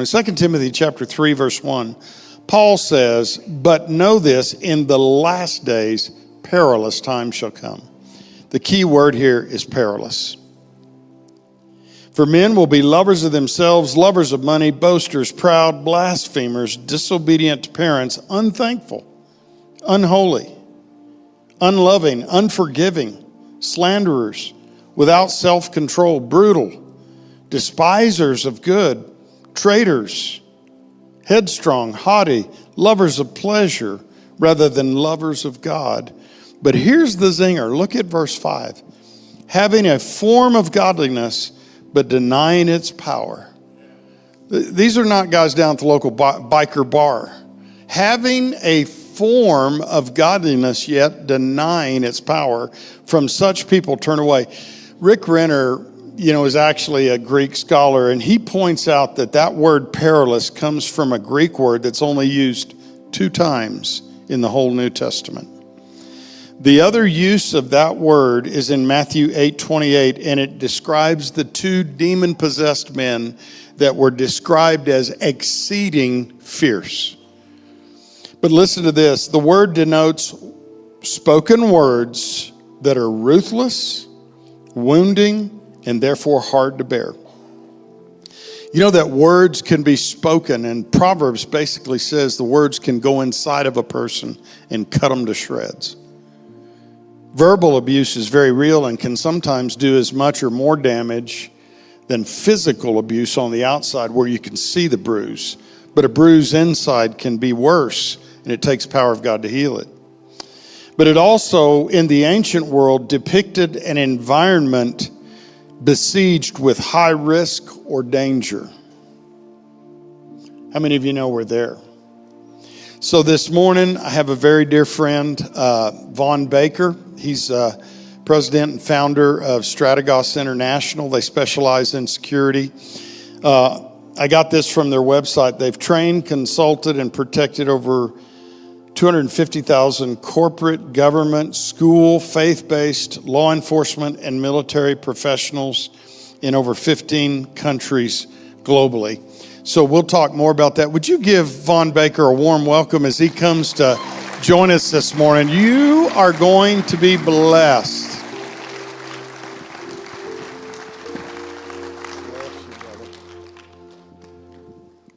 In 2 Timothy chapter 3, verse 1, Paul says, "But know this, in the last days, perilous times shall come." The key word here is perilous. "For men will be lovers of themselves, lovers of money, boasters, proud, blasphemers, disobedient to parents, unthankful, unholy, unloving, unforgiving, slanderers, without self-control, brutal, despisers of good, traitors, headstrong, haughty, lovers of pleasure rather than lovers of God." But here's the zinger. Look at verse 5. "Having a form of godliness, but denying its power." These are not guys down at the local biker bar. Having a form of godliness, yet denying its power. From such people turn away. Rick Renner, is actually a Greek scholar, and he points out that word perilous comes from a Greek word that's only used 2 times in the whole New Testament. The other use of that word is in Matthew 8:28, and it describes the 2 demon-possessed men that were described as exceeding fierce. But listen to this. The word denotes spoken words that are ruthless, wounding, and therefore hard to bear. You know that words can be spoken, and Proverbs basically says the words can go inside of a person and cut them to shreds. Verbal abuse is very real and can sometimes do as much or more damage than physical abuse on the outside where you can see the bruise. But a bruise inside can be worse, and it takes power of God to heal it. But it also, in the ancient world, depicted an environment besieged with high risk or danger. How many of you know we're there? So this morning, I have a very dear friend, Vaughn Baker. He's president and founder of Strategos International. They specialize in security. I got this from their website. They've trained, consulted, and protected over 250,000 corporate, government, school, faith-based, law enforcement, and military professionals in over 15 countries globally. So we'll talk more about that. Would you give Vaughn Baker a warm welcome as he comes to join us this morning? You are going to be blessed.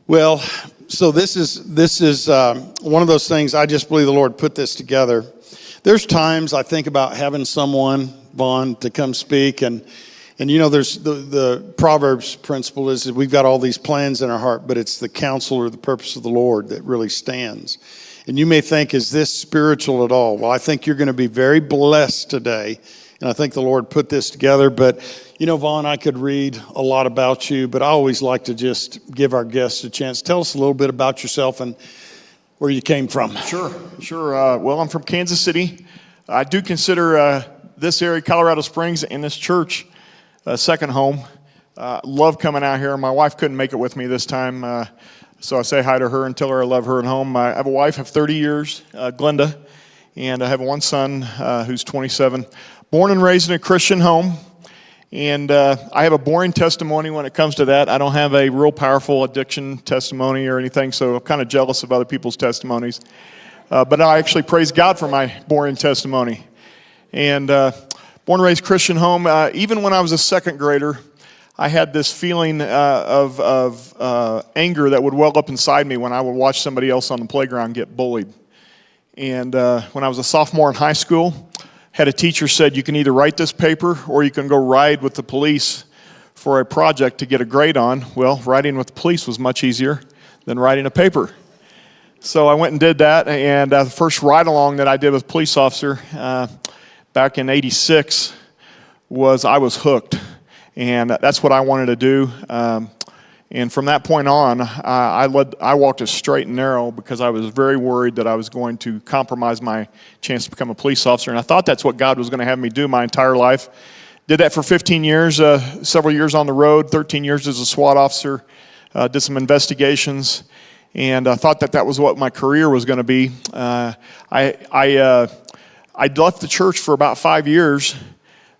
Well, so this is one of those things. I just believe the Lord put this together. There's times I think about having someone, Vaughn, to come speak, and there's the Proverbs principle is that we've got all these plans in our heart, but it's the counsel or the purpose of the Lord that really stands. And you may think, is this spiritual at all? Well, I think you're going to be very blessed today, and I think the Lord put this together. But Vaughn, I could read a lot about you, but I always like to just give our guests a chance. Tell us a little bit about yourself and where you came from. Sure. Well, I'm from Kansas City. I do consider this area, Colorado Springs, and this church a second home. Love coming out here. My wife couldn't make it with me this time, so I say hi to her and tell her I love her at home. I have a wife of 30 years, Glenda, and I have one son who's 27. Born and raised in a Christian home. And I have a boring testimony when it comes to that. I don't have a real powerful addiction testimony or anything, so I'm kind of jealous of other people's testimonies. But I actually praise God for my boring testimony. And born and raised Christian home. Even when I was a second grader, I had this feeling of anger that would well up inside me when I would watch somebody else on the playground get bullied. And when I was a sophomore in high school, had a teacher said, you can either write this paper or you can go ride with the police for a project to get a grade on. Well, riding with the police was much easier than writing a paper. So I went and did that, and the first ride-along that I did with a police officer back in '86 I was hooked, and that's what I wanted to do. And from that point on, I walked a straight and narrow because I was very worried that I was going to compromise my chance to become a police officer. And I thought that's what God was going to have me do my entire life. Did that for 15 years, several years on the road, 13 years as a SWAT officer, did some investigations, and I thought that was what my career was going to be. I left the church for about 5 years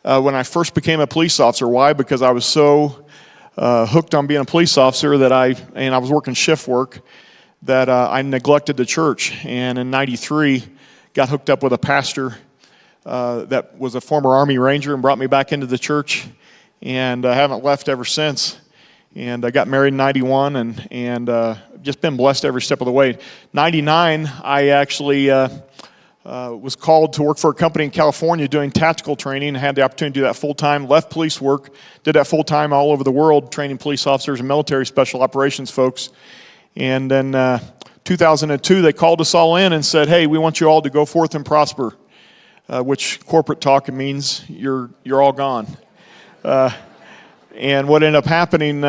when I first became a police officer. Why? Because I was so hooked on being a police officer and I was working shift work, that I neglected the church. And in '93, got hooked up with a pastor that was a former Army Ranger and brought me back into the church. And I haven't left ever since. And I got married in '91 and just been blessed every step of the way. '99, I actually was called to work for a company in California doing tactical training. I had the opportunity to do that full-time, left police work, did that full-time all over the world, training police officers and military special operations folks. And then 2002, they called us all in and said, hey, we want you all to go forth and prosper, which corporate talk means you're all gone. And what ended up happening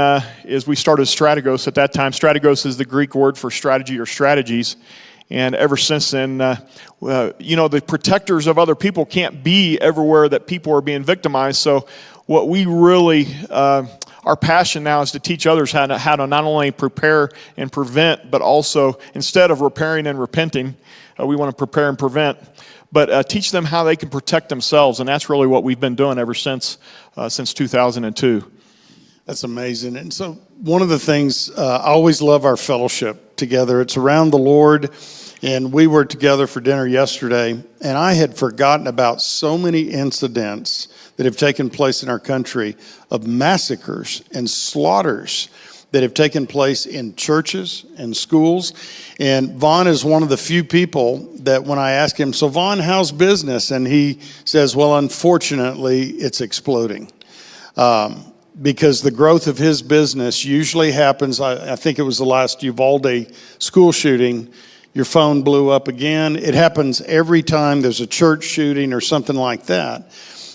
is we started Strategos at that time. Strategos is the Greek word for strategy or strategies. And ever since then, the protectors of other people can't be everywhere that people are being victimized. So what we really, our passion now is to teach others how to not only prepare and prevent, but also instead of repairing and repenting, we want to prepare and prevent, but teach them how they can protect themselves. And that's really what we've been doing ever since 2002. That's amazing. And so one of the things, I always love our fellowship together. It's around the Lord, and we were together for dinner yesterday, and I had forgotten about so many incidents that have taken place in our country of massacres and slaughters that have taken place in churches and schools. And Vaughn is one of the few people that when I ask him, so Vaughn, how's business? And he says, well, unfortunately, it's exploding. Because the growth of his business usually happens, I think it was the last Uvalde school shooting, your phone blew up again. It happens every time there's a church shooting or something like that.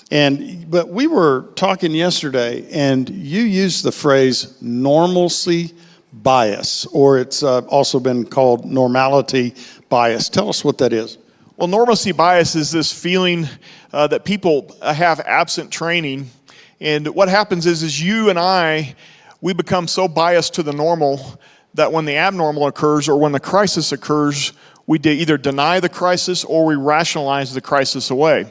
But we were talking yesterday, and you used the phrase normalcy bias, or it's also been called normality bias. Tell us what that is. Well, normalcy bias is this feeling that people have absent training. And what happens is you and we become so biased to the normal that when the abnormal occurs or when the crisis occurs, we either deny the crisis or we rationalize the crisis away.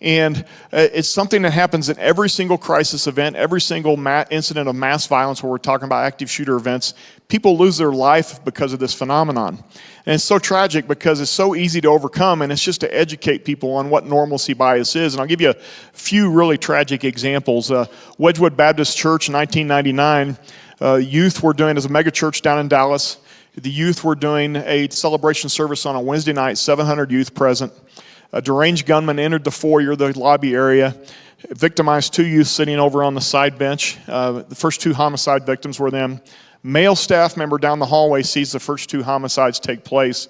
And it's something that happens in every single crisis event, every single incident of mass violence where we're talking about active shooter events. People lose their life because of this phenomenon. And it's so tragic because it's so easy to overcome, and it's just to educate people on what normalcy bias is. And I'll give you a few really tragic examples. Wedgwood Baptist Church in 1999, youth were doing, as a mega church down in Dallas, the youth were doing a celebration service on a Wednesday night, 700 youth present. A deranged gunman entered the foyer, the lobby area, victimized 2 youth sitting over on the side bench. The first 2 homicide victims were them. Male staff member down the hallway sees the first 2 homicides take place,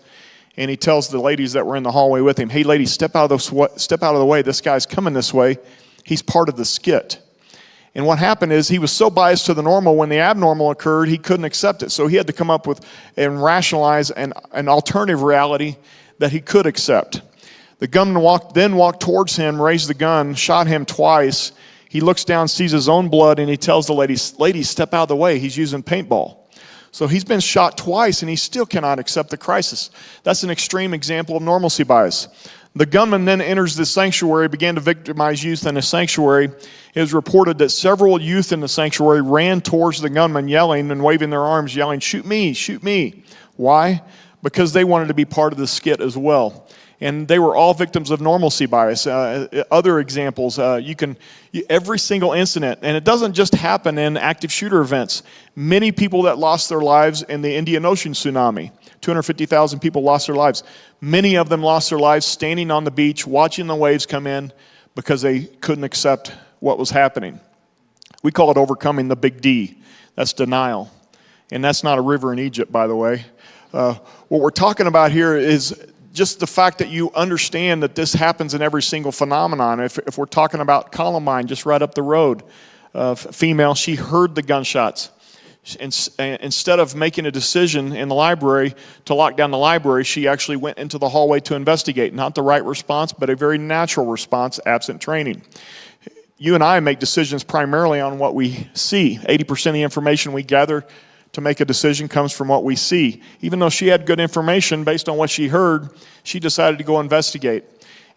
and he tells the ladies that were in the hallway with him, hey ladies, step out of the way. This guy's coming this way. He's part of the skit. And what happened is he was so biased to the normal, when the abnormal occurred, he couldn't accept it. So he had to come up with and rationalize an alternative reality that he could accept. The gunman walked towards him, raised the gun, shot him twice. He looks down, sees his own blood, and he tells the ladies, step out of the way. He's using paintball. So he's been shot twice, and he still cannot accept the crisis. That's an extreme example of normalcy bias. The gunman then enters the sanctuary, began to victimize youth in the sanctuary. It is reported that several youth in the sanctuary ran towards the gunman, yelling and waving their arms, yelling, shoot me, shoot me. Why? Because they wanted to be part of the skit as well. And they were all victims of normalcy bias. Other examples, every single incident, and it doesn't just happen in active shooter events. Many people that lost their lives in the Indian Ocean tsunami, 250,000 people lost their lives. Many of them lost their lives standing on the beach, watching the waves come in because they couldn't accept what was happening. We call it overcoming the big D. That's denial. And that's not a river in Egypt, by the way. What we're talking about here is just the fact that you understand that this happens in every single phenomenon. If we're talking about Columbine, just right up the road, female, she heard the gunshots. Instead of making a decision in the library to lock down the library, she actually went into the hallway to investigate. Not the right response, but a very natural response, absent training. You and I make decisions primarily on what we see. 80% of the information we gather to make a decision comes from what we see. Even though she had good information based on what she heard, she decided to go investigate.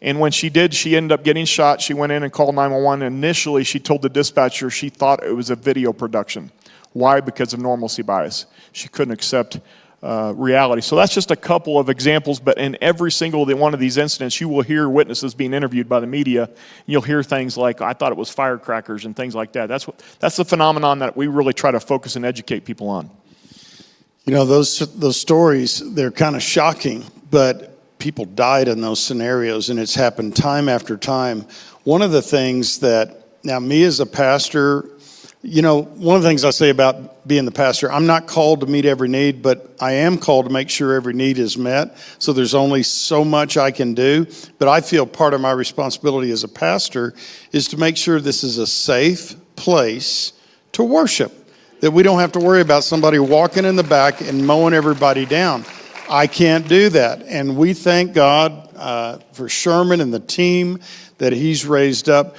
And when she did, she ended up getting shot. She went in and called 911. Initially, she told the dispatcher she thought it was a video production. Why? Because of normalcy bias. She couldn't accept reality. So that's just a couple of examples, but in every single one of these incidents, you will hear witnesses being interviewed by the media. You'll hear things like, I thought it was firecrackers and things like that. That's the phenomenon that we really try to focus and educate people on. You know, those stories, they're kind of shocking, but people died in those scenarios, and it's happened time after time. One of the things that, now me as a pastor, you know, one of the things I say about being the pastor, I'm not called to meet every need, but I am called to make sure every need is met. So there's only so much I can do. But I feel part of my responsibility as a pastor is to make sure this is a safe place to worship, that we don't have to worry about somebody walking in the back and mowing everybody down. I can't do that. And we thank God for Sherman and the team that he's raised up.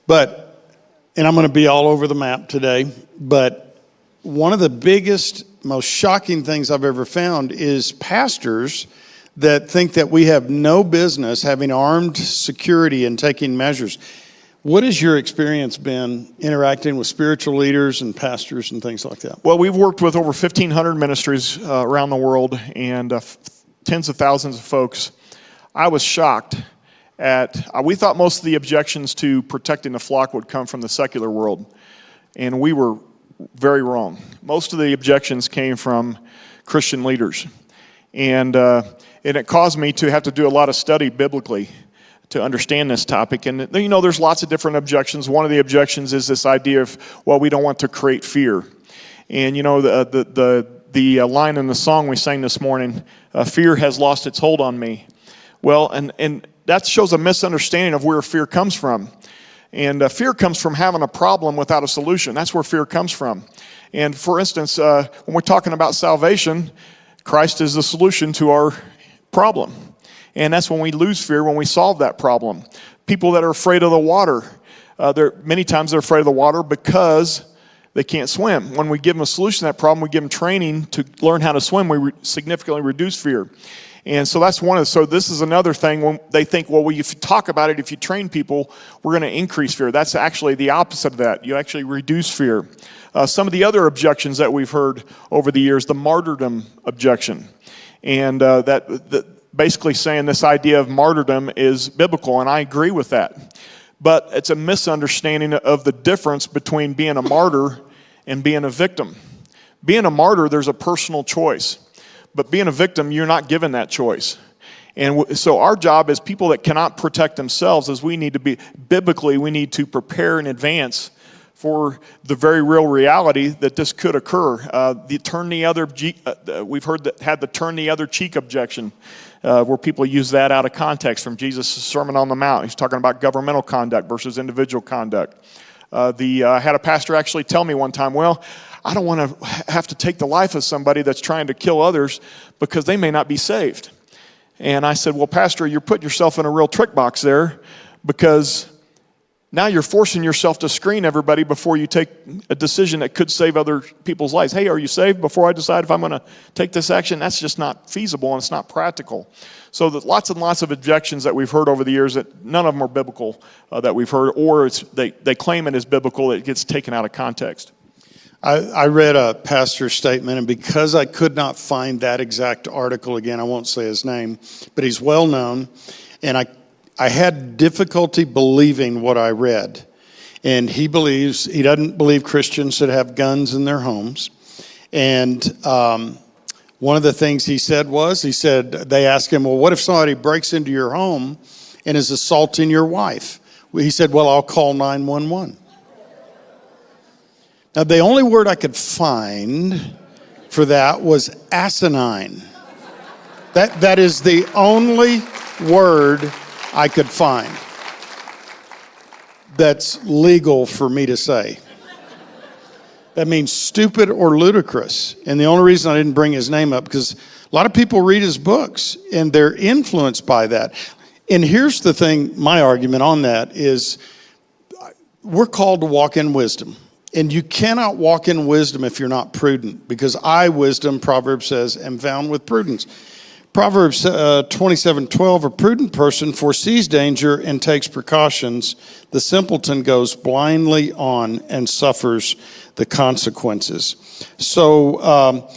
And I'm going to be all over the map today, but one of the biggest, most shocking things I've ever found is pastors that think that we have no business having armed security and taking measures. What has your experience been interacting with spiritual leaders and pastors and things like that? Well, we've worked with over 1,500 ministries around the world and tens of thousands of folks. I was shocked we thought most of the objections to protecting the flock would come from the secular world, and we were very wrong. Most of the objections came from Christian leaders, and it caused me to have to do a lot of study biblically to understand this topic. And you know, there's lots of different objections. One of the objections is this idea of, well, we don't want to create fear. And you know, the line in the song we sang this morning, fear has lost its hold on me. Well, and that shows a misunderstanding of where fear comes from. And fear comes from having a problem without a solution. That's where fear comes from. And for instance, when we're talking about salvation, Christ is the solution to our problem. And that's when we lose fear, when we solve that problem. People that are afraid of the water, many times they're afraid of the water because they can't swim. When we give them a solution to that problem, we give them training to learn how to swim, we significantly reduce fear. And so that's so this is another thing when they think, well, if you talk about it, if you train people, we're going to increase fear. That's actually the opposite of that. You actually reduce fear. Some of the other objections that we've heard over the years, the martyrdom objection. And that basically saying this idea of martyrdom is biblical, and I agree with that. But it's a misunderstanding of the difference between being a martyr and being a victim. Being a martyr, there's a personal choice. But being a victim, you're not given that choice. And so our job as people that cannot protect themselves is we need to be, biblically, we need to prepare in advance for the very real reality that this could occur. We've heard that had the turn the other cheek objection, where people use that out of context from Jesus' Sermon on the Mount. He's talking about governmental conduct versus individual conduct. I had a pastor actually tell me one time, well, I don't want to have to take the life of somebody that's trying to kill others because they may not be saved. And I said, well, Pastor, you're putting yourself in a real trick box there, because now you're forcing yourself to screen everybody before you take a decision that could save other people's lives. Hey, are you saved before I decide if I'm going to take this action? That's just not feasible, and it's not practical. So there's lots and lots of objections that we've heard over the years that none of them are biblical that we've heard, or they claim it is biblical, it gets taken out of context. I read a pastor's statement, and because I could not find that exact article, again, I won't say his name, but he's well known, and I had difficulty believing what I read. And he doesn't believe Christians should have guns in their homes. And one of the things he said, they asked him, well, what if somebody breaks into your home and is assaulting your wife? He said, well, I'll call 911. Now, the only word I could find for that was asinine. That is the only word I could find that's legal for me to say. That means stupid or ludicrous. And the only reason I didn't bring his name up, because a lot of people read his books and they're influenced by that. And here's the thing, my argument on that is we're called to walk in wisdom. And you cannot walk in wisdom if you're not prudent, because wisdom, Proverbs says, am found with prudence. Proverbs 27:12, a prudent person foresees danger and takes precautions. The simpleton goes blindly on and suffers the consequences. So,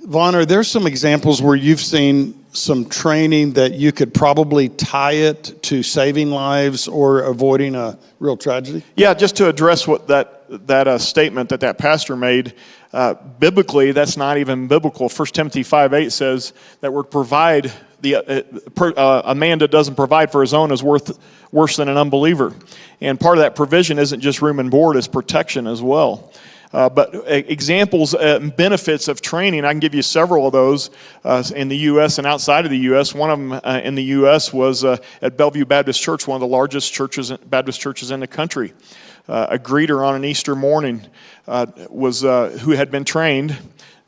Vaughn, are there some examples where you've seen some training that you could probably tie it to saving lives or avoiding a real tragedy? Yeah, just to address what that statement that pastor made, biblically, that's not even biblical. 1 Timothy 5:8 says that we're provide a man that doesn't provide for his own is worse than an unbeliever. And part of that provision isn't just room and board, it's protection as well. But examples and benefits of training, I can give you several of those in the U.S. and outside of the U.S. One of them in the U.S. was at Bellevue Baptist Church, one of the largest Baptist churches in the country. A greeter on an Easter morning who had been trained,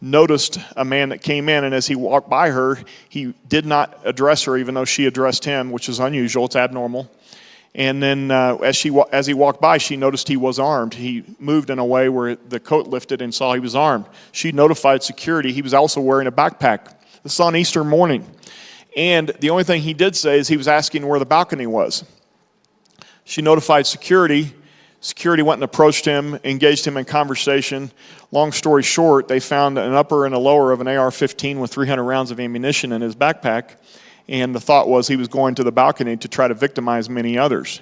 noticed a man that came in, and as he walked by her, he did not address her, even though she addressed him, which is unusual, it's abnormal. And then as he walked by, she noticed he was armed. He moved in a way where the coat lifted and saw he was armed. She notified security. He was also wearing a backpack. This is on Easter morning. And the only thing he did say is he was asking where the balcony was. She notified security. Security went and approached him, engaged him in conversation. Long story short, they found an upper and a lower of an AR-15 with 300 rounds of ammunition in his backpack. And the thought was he was going to the balcony to try to victimize many others.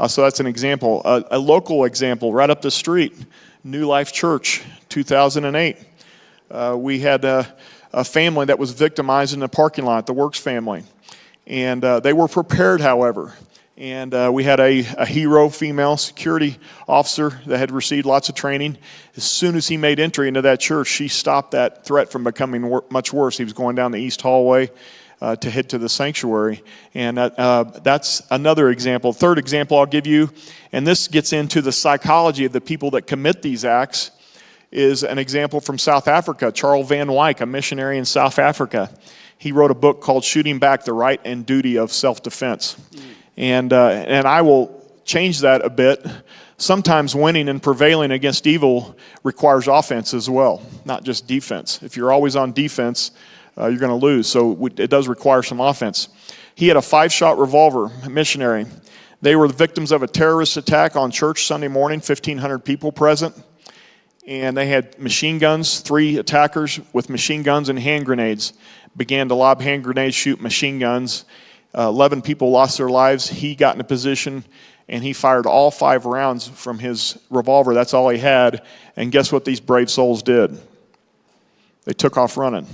So that's an example. A local example, right up the street, New Life Church, 2008. We had a family that was victimized in the parking lot, the Works family. And they were prepared, however. And we had a hero female security officer that had received lots of training. As soon as he made entry into that church, she stopped that threat from becoming much worse. He was going down the east hallway to head to the sanctuary. And that's another example. Third example I'll give you, and this gets into the psychology of the people that commit these acts, is an example from South Africa. Charles Van Wyk, a missionary in South Africa. He wrote a book called Shooting Back the Right and Duty of Self-Defense. And I will change that a bit. Sometimes winning and prevailing against evil requires offense as well, not just defense. If you're always on defense, you're going to lose. So it does require some offense. He had a 5-shot revolver, a missionary. They were the victims of a terrorist attack on church Sunday morning, 1,500 people present. And they had machine guns. 3 attackers with machine guns and hand grenades began to lob hand grenades, shoot machine guns. 11 people lost their lives. He got in a position and he fired all 5 rounds from his revolver. That's all he had. And guess what these brave souls did? They took off running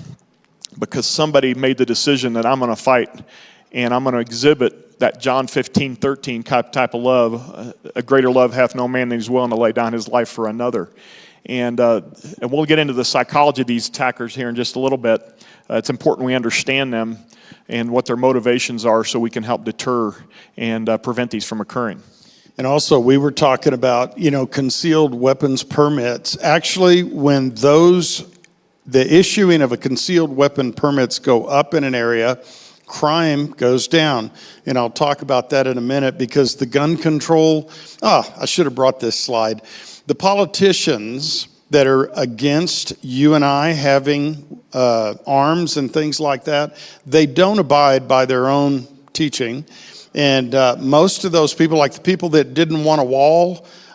because somebody made the decision that I'm going to fight and I'm going to exhibit that John 15:13 type of love. A greater love hath no man than he's willing to lay down his life for another. And we'll get into the psychology of these attackers here in just a little bit. It's important we understand them and what their motivations are so we can help deter and prevent these from occurring. And also, we were talking about, concealed weapons permits. Actually, when the issuing of a concealed weapon permits go up in an area, crime goes down. And I'll talk about that in a minute because the gun control, I should have brought this slide. The politicians that are against you and I having arms and things like that, they don't abide by their own teaching. And most of those people, like the people that didn't want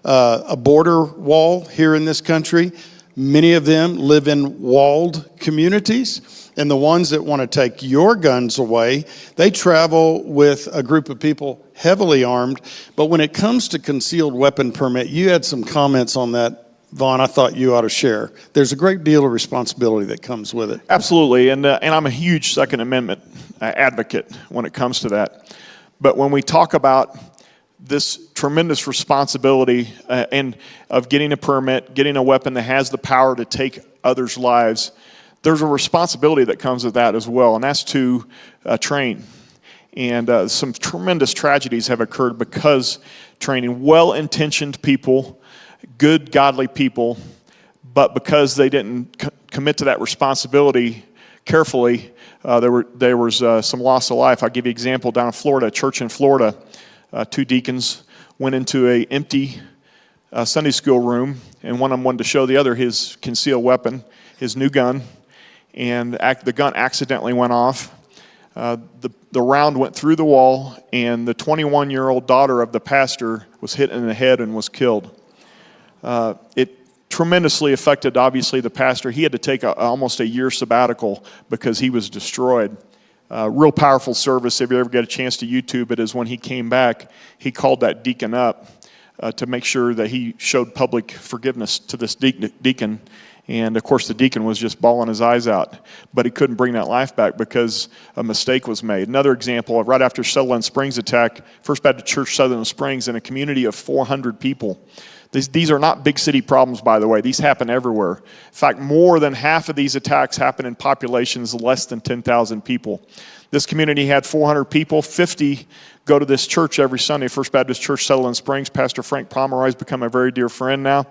a border wall here in this country, many of them live in walled communities. And the ones that want to take your guns away, they travel with a group of people heavily armed. But when it comes to concealed weapon permit, you had some comments on that, Vaughn, I thought you ought to share. There's a great deal of responsibility that comes with it. Absolutely, and I'm a huge Second Amendment advocate when it comes to that. But when we talk about this tremendous responsibility and of getting a permit, getting a weapon that has the power to take others' lives, there's a responsibility that comes with that as well, and that's to train. And some tremendous tragedies have occurred because training well-intentioned people, good, godly people, but because they didn't commit to that responsibility carefully, there was some loss of life. I'll give you an example down in Florida, a church in Florida. 2 deacons went into an empty Sunday school room, and one of them wanted to show the other his concealed weapon, his new gun, and the gun accidentally went off. The round went through the wall, and the 21-year-old daughter of the pastor was hit in the head and was killed. It tremendously affected, obviously, the pastor. He had to take almost a year sabbatical because he was destroyed. Real powerful service. If you ever get a chance to YouTube it, is when he came back, he called that deacon up to make sure that he showed public forgiveness to this deacon. And, of course, the deacon was just bawling his eyes out. But he couldn't bring that life back because a mistake was made. Another example, right after Sutherland Springs attack, First Baptist Church Sutherland Springs, in a community of 400 people. These are not big city problems, by the way. These happen everywhere. In fact, more than half of these attacks happen in populations less than 10,000 people. This community had 400 people. 50 go to this church every Sunday, First Baptist Church Sutherland Springs. Pastor Frank Pomeroy has become a very dear friend now.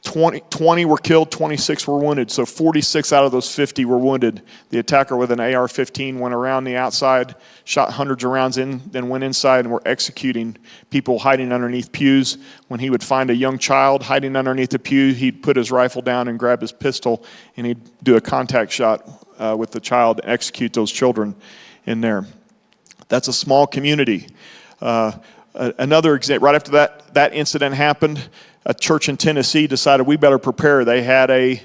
20 were killed, 26 were wounded. So 46 out of those 50 were wounded. The attacker with an AR-15 went around the outside, shot hundreds of rounds in, then went inside and were executing people hiding underneath pews. When he would find a young child hiding underneath the pew, he'd put his rifle down and grab his pistol, and he'd do a contact shot with the child and execute those children in there. That's a small community. Another example, right after that incident happened, a church in Tennessee decided we better prepare. They had a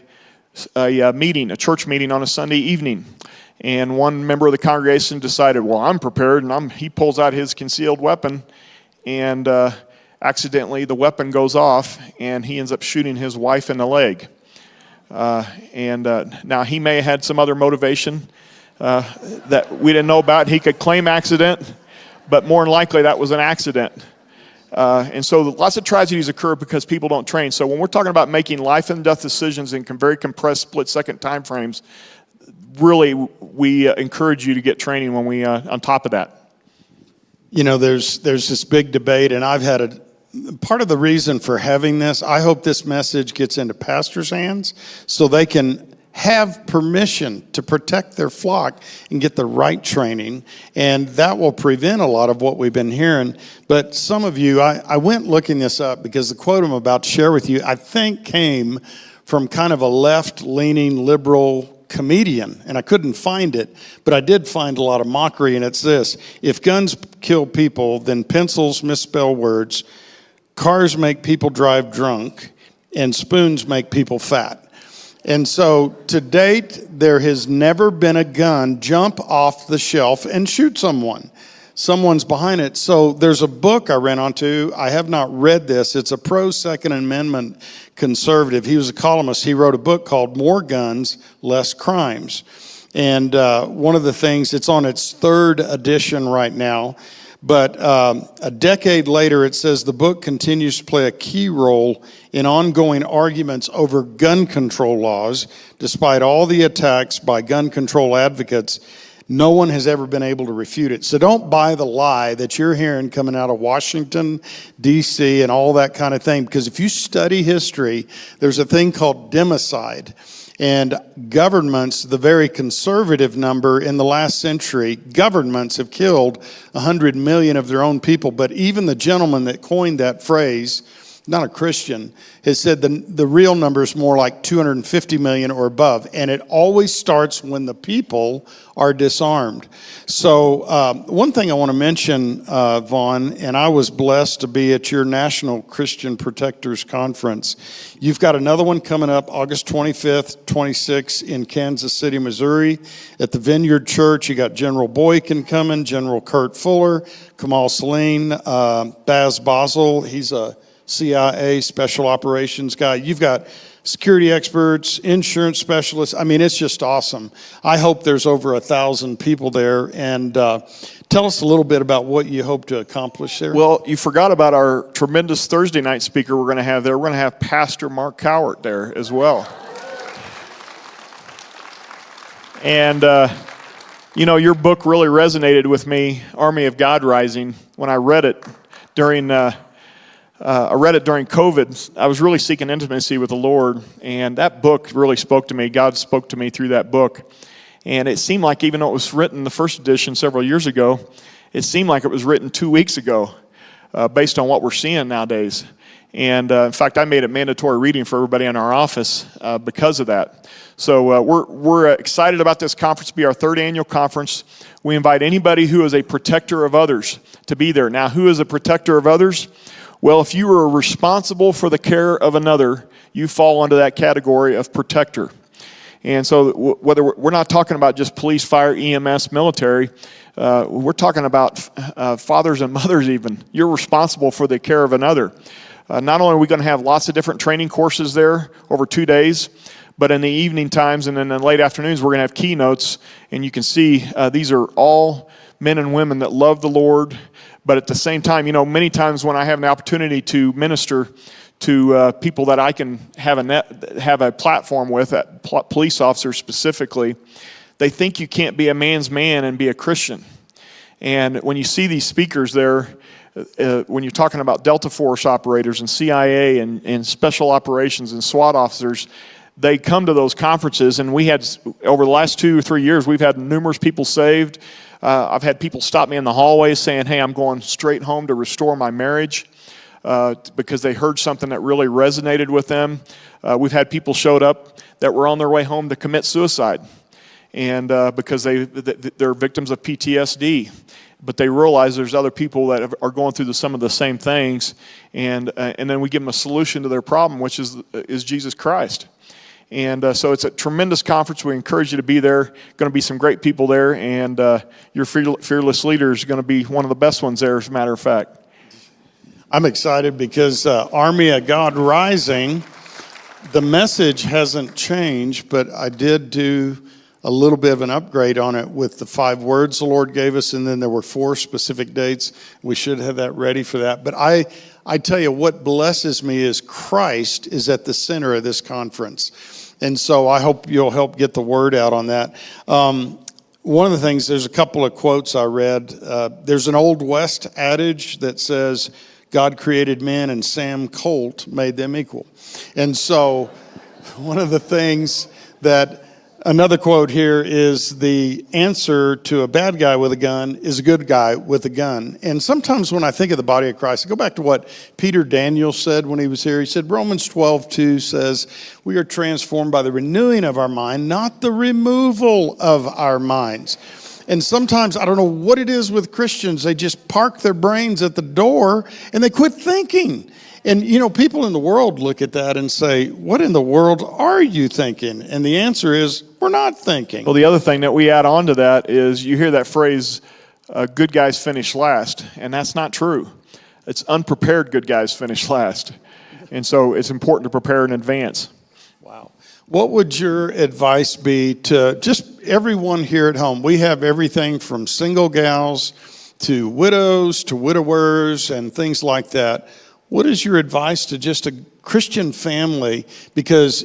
church meeting on a Sunday evening. And one member of the congregation decided, well, I'm prepared. And he pulls out his concealed weapon. And accidentally, the weapon goes off. And he ends up shooting his wife in the leg. Now, he may have had some other motivation that we didn't know about. He could claim accident. But more than likely, that was an accident. And so lots of tragedies occur because people don't train. So when we're talking about making life and death decisions in very compressed split-second time frames, really we encourage you to get training when we on top of that. You know, there's this big debate, and I've had part of the reason for having this, I hope this message gets into pastors' hands so they can have permission to protect their flock and get the right training, and that will prevent a lot of what we've been hearing. But some of you, I went looking this up because the quote I'm about to share with you, I think came from kind of a left-leaning liberal comedian, and I couldn't find it, but I did find a lot of mockery, and it's this: if guns kill people, then pencils misspell words, cars make people drive drunk, and spoons make people fat. And so, to date, there has never been a gun jump off the shelf and shoot someone. Someone's behind it. So, there's a book I ran onto. I have not read this. It's a pro-Second Amendment conservative. He was a columnist. He wrote a book called More Guns, Less Crimes. And one of the things, it's on its third edition right now. But a decade later, it says the book continues to play a key role in ongoing arguments over gun control laws. Despite all the attacks by gun control advocates, no one has ever been able to refute it. So don't buy the lie that you're hearing coming out of Washington, D.C., and all that kind of thing. Because if you study history, there's a thing called democide. And governments, the very conservative number in the last century, governments have killed 100 million of their own people. But even the gentleman that coined that phrase, not a Christian, has said the real number is more like 250 million or above. And it always starts when the people are disarmed. So one thing I want to mention, Vaughn, and I was blessed to be at your National Christian Protectors Conference. You've got another one coming up August 25th, 26th in Kansas City, Missouri at the Vineyard Church. You got General Boykin coming, General Kurt Fuller, Kamal Saleen, Baz Basel. He's a CIA special operations guy. You've got security experts, insurance specialists. I mean, it's just awesome. I hope there's over 1,000 people there. And tell us a little bit about what you hope to accomplish there. Well, you forgot about our tremendous Thursday night speaker we're going to have there. We're going to have Pastor Mark Cowart there as well. And, you know, your book really resonated with me, Army of God Rising, when I read it during COVID. I was really seeking intimacy with the Lord, and that book really spoke to me. God spoke to me through that book. And it seemed like, even though it was written, the first edition several years ago, it seemed like it was written 2 weeks ago, based on what we're seeing nowadays. And in fact, I made it mandatory reading for everybody in our office because of that. So we're excited about this conference. It'll be our third annual conference. We invite anybody who is a protector of others to be there. Now, who is a protector of others? Well, if you are responsible for the care of another, you fall under that category of protector. And so whether we're not talking about just police, fire, EMS, military, we're talking about fathers and mothers even. You're responsible for the care of another. Not only are we going to have lots of different training courses there over 2 days, but in the evening times and in the late afternoons, we're going to have keynotes. And you can see these are all men and women that love the Lord. But at the same time, many times when I have an opportunity to minister to people that I can have a platform with, police officers specifically, they think you can't be a man's man and be a Christian. And when you see these speakers there, when you're talking about Delta Force operators and CIA and special operations and SWAT officers, they come to those conferences, and we had, over the last 2 or 3 years, we've had numerous people saved. I've had people stop me in the hallway saying, hey, I'm going straight home to restore my marriage because they heard something that really resonated with them. We've had people showed up that were on their way home to commit suicide, and because they're victims of PTSD. But they realize there's other people that are going through some of the same things, and then we give them a solution to their problem, which is Jesus Christ. And so it's a tremendous conference. We encourage you to be there. Going to be some great people there, and your fearless leader is going to be one of the best ones there, as a matter of fact. I'm excited because Army of God Rising, the message hasn't changed, but I did do a little bit of an upgrade on it with the 5 words the Lord gave us, and then there were 4 specific dates. We should have that ready for that. But I tell you, what blesses me is Christ is at the center of this conference. And so I hope you'll help get the word out on that. One of the things, there's a couple of quotes I read. There's an Old West adage that says, God created men and Sam Colt made them equal. And so one of the things that another quote here is, the answer to a bad guy with a gun is a good guy with a gun. And sometimes when I think of the body of Christ, I go back to what Peter Daniel said when he was here. He said, Romans 12:2 says, we are transformed by the renewing of our mind, not the removal of our minds. And sometimes, I don't know what it is with Christians, they just park their brains at the door and they quit thinking. And, people in the world look at that and say, what in the world are you thinking? And the answer is, we're not thinking. Well, the other thing that we add on to that is you hear that phrase, good guys finish last, and that's not true. It's unprepared good guys finish last. And so it's important to prepare in advance. Wow. What would your advice be to just everyone here at home? We have everything from single gals to widows to widowers and things like that. What is your advice to just a Christian family? Because,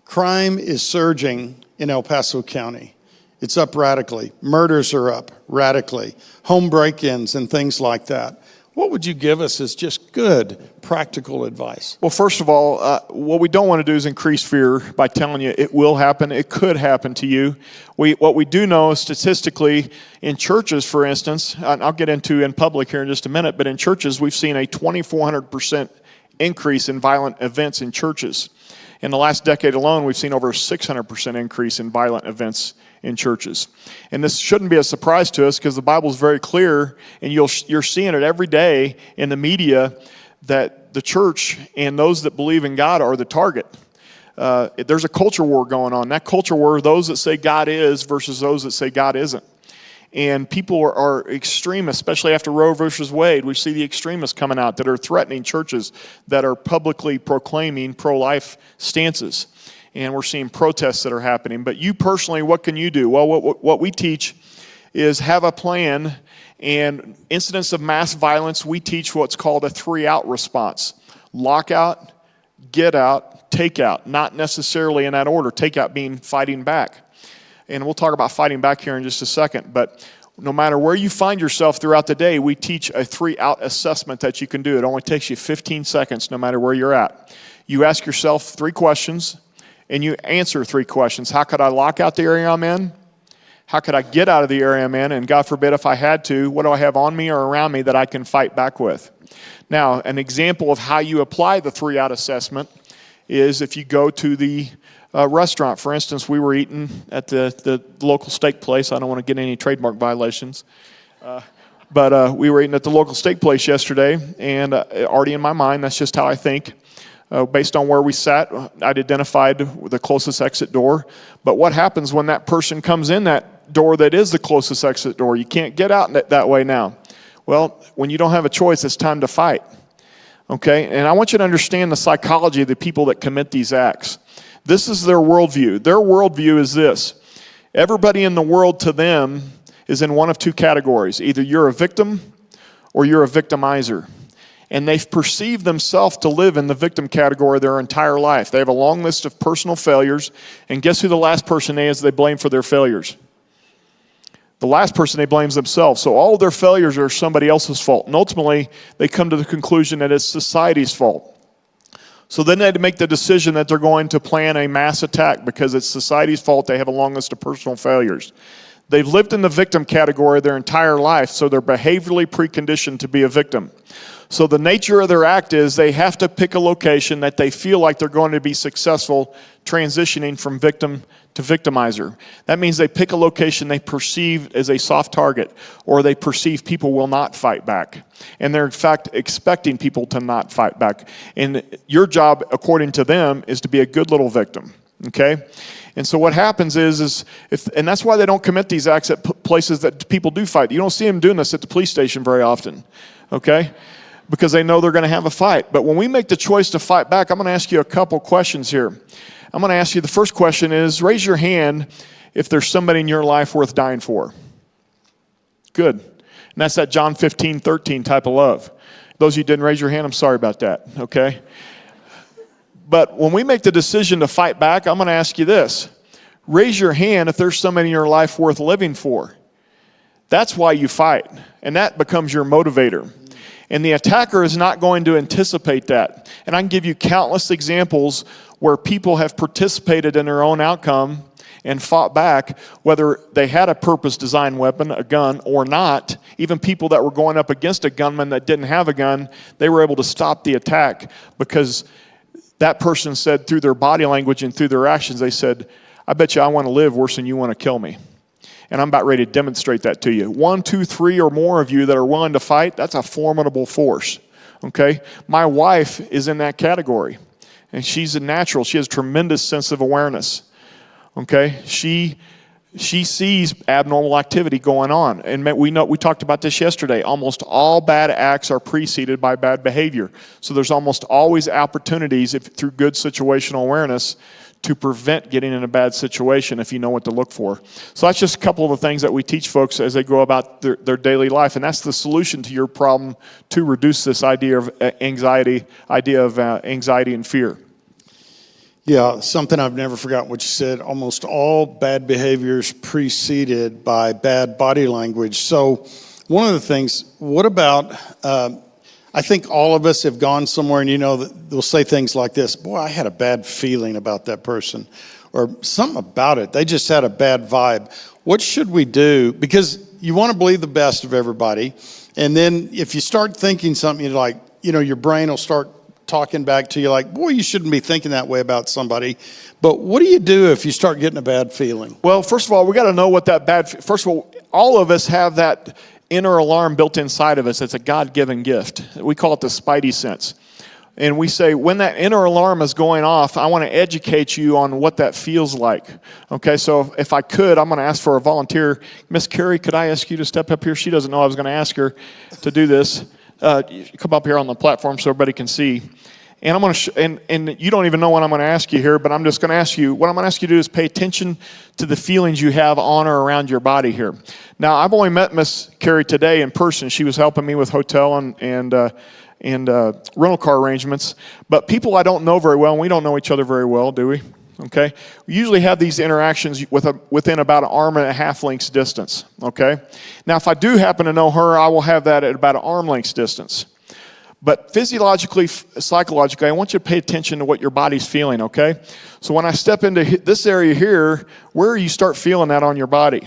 crime is surging in El Paso County. It's up radically. Murders are up radically. Home break-ins and things like that. What would you give us as just good, practical advice? Well, first of all, what we don't want to do is increase fear by telling you it will happen. It could happen to you. What we do know statistically in churches, for instance, and I'll get into in public here in just a minute, but in churches, we've seen a 2,400% increase in violent events in churches. In the last decade alone, we've seen over a 600% increase in violent events in churches. And this shouldn't be a surprise to us because the Bible is very clear, and you're seeing it every day in the media that the church and those that believe in God are the target. There's a culture war going on. That culture war, those that say God is versus those that say God isn't. And people are extreme, especially after Roe versus Wade. We see the extremists coming out that are threatening churches that are publicly proclaiming pro-life stances. And we're seeing protests that are happening. But you personally, what can you do? Well, what we teach is have a plan. And incidents of mass violence, we teach what's called a 3-out response. Lockout, get out, take out. Not necessarily in that order. Take out being fighting back. And we'll talk about fighting back here in just a second. But no matter where you find yourself throughout the day, we teach a 3-out assessment that you can do. It only takes you 15 seconds no matter where you're at. You ask yourself 3 questions, and you answer 3 questions. How could I lock out the area I'm in? How could I get out of the area I'm in? And God forbid if I had to, what do I have on me or around me that I can fight back with? Now, an example of how you apply the 3-out assessment is if you go to the restaurant. For instance, we were eating at the local steak place. I don't want to get any trademark violations. But we were eating at the local steak place yesterday, and already in my mind, that's just how I think. Based on where we sat, I'd identified the closest exit door. But what happens when that person comes in that door that is the closest exit door? You can't get out that way now. Well, when you don't have a choice, it's time to fight. Okay? And I want you to understand the psychology of the people that commit these acts. This is their worldview. Their worldview is this. Everybody in the world to them is in one of two categories. Either you're a victim or you're a victimizer. And they've perceived themselves to live in the victim category their entire life. They have a long list of personal failures, and guess who the last person is they blame for their failures? The last person they blame is themselves. So all of their failures are somebody else's fault. And ultimately, they come to the conclusion that it's society's fault. So then they had to make the decision that they're going to plan a mass attack because it's society's fault. They have a long list of personal failures. They've lived in the victim category their entire life, so they're behaviorally preconditioned to be a victim. So the nature of their act is they have to pick a location that they feel like they're going to be successful transitioning from victim to victimizer. That means they pick a location they perceive as a soft target, or they perceive people will not fight back. And they're in fact expecting people to not fight back. And your job, according to them, is to be a good little victim. Okay? And so what happens and that's why they don't commit these acts at places that people do fight. You don't see them doing this at the police station very often. Okay? Because they know they're going to have a fight. But when we make the choice to fight back, I'm going to ask you a couple questions here. I'm going to ask you, the first question is, raise your hand if there's somebody in your life worth dying for. Good. And that's that John 15:13 type of love. Those of you who didn't raise your hand, I'm sorry about that, okay? But when we make the decision to fight back, I'm going to ask you this. Raise your hand if there's somebody in your life worth living for. That's why you fight, and that becomes your motivator. And the attacker is not going to anticipate that. And I can give you countless examples where people have participated in their own outcome and fought back, whether they had a purpose-designed weapon, a gun, or not. Even people that were going up against a gunman that didn't have a gun, they were able to stop the attack because that person said through their body language and through their actions, they said, I bet you I want to live worse than you want to kill me. And I'm about ready to demonstrate that to you. 1, 2, 3 or more of you that are willing to fight, that's a formidable force, okay? My wife is in that category, and she's a natural. She has tremendous sense of awareness, okay? She sees abnormal activity going on. And we talked about this yesterday. Almost all bad acts are preceded by bad behavior. So there's almost always opportunities through good situational awareness to prevent getting in a bad situation if you know what to look for. So that's just a couple of the things that we teach folks as they go about their daily life. And that's the solution to your problem to reduce this idea of anxiety and fear. Yeah, something I've never forgotten what you said. Almost all bad behaviors preceded by bad body language. So one of the things, what about, I think all of us have gone somewhere and they'll say things like this, boy, I had a bad feeling about that person. Or something about it, they just had a bad vibe. What should we do? Because you want to believe the best of everybody. And then if you start thinking something, your brain will start talking back to you like, boy, you shouldn't be thinking that way about somebody. But what do you do if you start getting a bad feeling? Well, first of all, we got to know what that first of all of us have that inner alarm built inside of us. It's a God-given gift. We call it the spidey sense. And we say, when that inner alarm is going off, I want to educate you on what that feels like. Okay, so if I could, I'm going to ask for a volunteer. Miss Carrie, could I ask you to step up here? She doesn't know I was going to ask her to do this. Come up here on the platform so everybody can see. And I'm going to, and you don't even know what I'm going to ask you here, but I'm just going to ask you, what I'm going to ask you to do is pay attention to the feelings you have on or around your body here. Now, I've only met Miss Carrie today in person. She was helping me with hotel and rental car arrangements. But people I don't know very well, and we don't know each other very well, do we? Okay? We usually have these interactions within about an arm and a half length's distance. Okay? Now, if I do happen to know her, I will have that at about an arm length's distance. But physiologically, psychologically, I want you to pay attention to what your body's feeling, okay? So when I step into this area here, where you start feeling that on your body?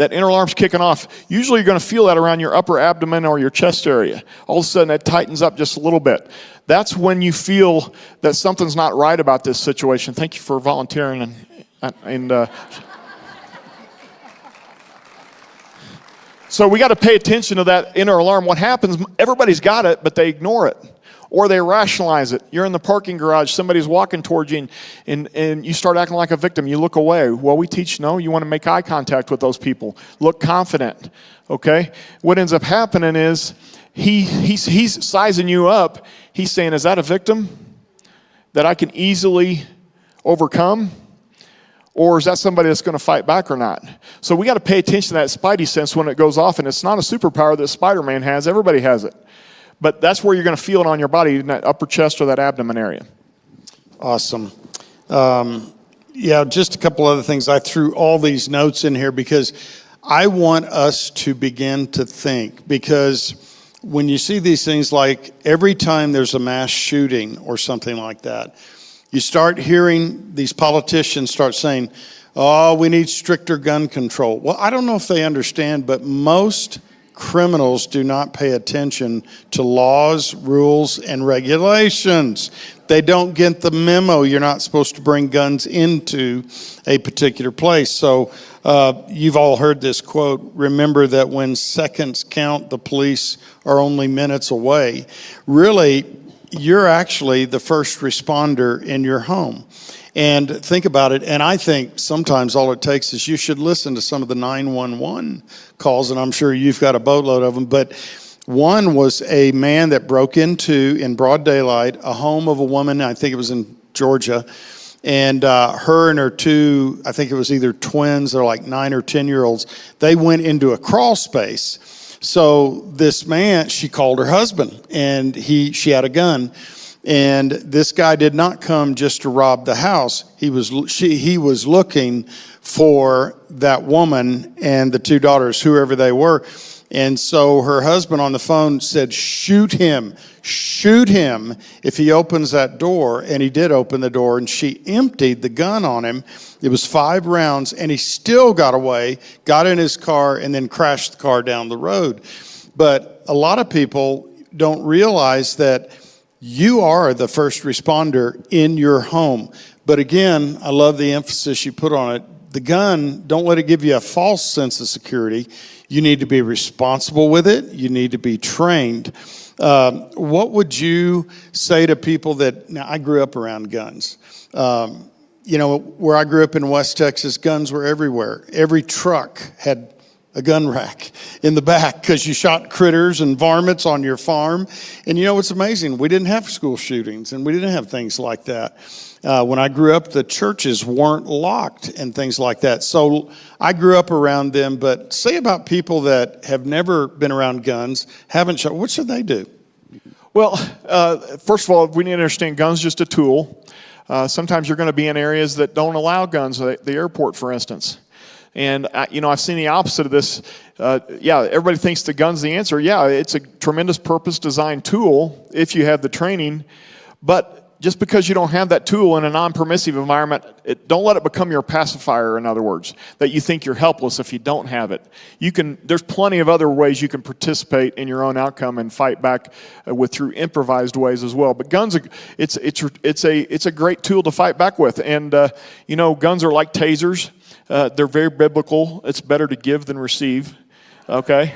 that inner alarm's kicking off. Usually you're going to feel that around your upper abdomen or your chest area. All of a sudden it tightens up just a little bit. That's when you feel that something's not right about this situation. Thank you for volunteering. So we got to pay attention to that inner alarm. What happens, everybody's got it, but they ignore it. Or they rationalize it. You're in the parking garage, somebody's walking towards you, and you start acting like a victim. You look away. Well, we teach, no, you want to make eye contact with those people. Look confident, okay? What ends up happening is he's sizing you up. He's saying, is that a victim that I can easily overcome? Or is that somebody that's going to fight back or not? So we got to pay attention to that spidey sense when it goes off, and it's not a superpower that Spider-Man has. Everybody has it. But that's where you're going to feel it on your body, in that upper chest or that abdomen area. Awesome. Yeah, just a couple other things. I threw all these notes in here because I want us to begin to think. Because when you see these things, like every time there's a mass shooting or something like that, you start hearing these politicians start saying, oh, we need stricter gun control. Well, I don't know if they understand, but most criminals do not pay attention to laws, rules, and regulations. They don't get the memo. You're not supposed to bring guns into a particular place. So you've all heard this quote, remember that when seconds count, the police are only minutes away. Really, you're actually the first responder in your home. And think about it, and I think sometimes all it takes is you should listen to some of the 911 calls, and I'm sure you've got a boatload of them, but one was a man that broke into, in broad daylight, a home of a woman, I think it was in Georgia, and her and her two, I think it was either twins, they're like 9 or 10-year-olds, they went into a crawl space. So this man, she called her husband, and she had a gun. And this guy did not come just to rob the house. He was looking for that woman and the two daughters, whoever they were. And so her husband on the phone said, shoot him if he opens that door. And he did open the door, and she emptied the gun on him. It was 5 rounds, and he still got away, got in his car, and then crashed the car down the road. But a lot of people don't realize that you are the first responder in your home. But again, I love the emphasis you put on it. The gun, don't let it give you a false sense of security. You need to be responsible with it. You need to be trained. What would you say to people that, now I grew up around guns. Where I grew up in West Texas, guns were everywhere. Every truck had a gun rack in the back because you shot critters and varmints on your farm. And you know what's amazing? We didn't have school shootings, and we didn't have things like that. When I grew up, the churches weren't locked and things like that. So I grew up around them. But say about people that have never been around guns, haven't shot, what should they do? Well, first of all, we need to understand guns just a tool. Sometimes you're going to be in areas that don't allow guns, the airport, for instance. And, I've seen the opposite of this. Everybody thinks the gun's the answer. Yeah, it's a tremendous purpose-designed tool if you have the training. But just because you don't have that tool in a non-permissive environment, don't let it become your pacifier, in other words, that you think you're helpless if you don't have it. There's plenty of other ways you can participate in your own outcome and fight back through improvised ways as well. But guns, it's a great tool to fight back with. And, guns are like tasers. They're very biblical. It's better to give than receive, okay?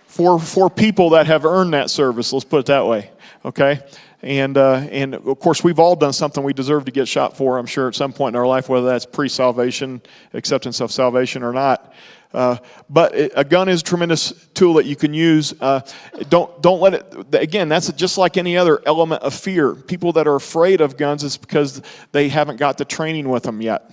For people that have earned that service, let's put it that way, okay? And of course, we've all done something we deserve to get shot for, I'm sure, at some point in our life, whether that's pre-salvation, acceptance of salvation or not. But a gun is a tremendous tool that you can use. Don't let it, again, that's just like any other element of fear. People that are afraid of guns is because they haven't got the training with them yet.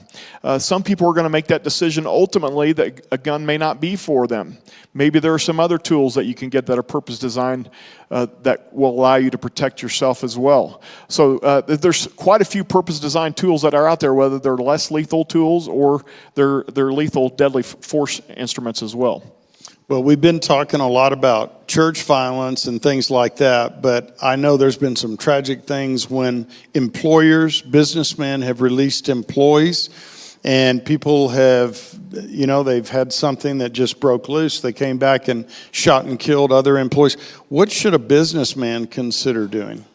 Some people are going to make that decision ultimately that a gun may not be for them. Maybe there are some other tools that you can get that are purpose designed that will allow you to protect yourself as well. So there's quite a few purpose designed tools that are out there, whether they're less lethal tools or they're lethal, deadly force instruments as well. Well, we've been talking a lot about church violence and things like that, but I know there's been some tragic things when employers, businessmen have released employees and people have, they've had something that just broke loose. They came back and shot and killed other employees. What should a businessman consider doing?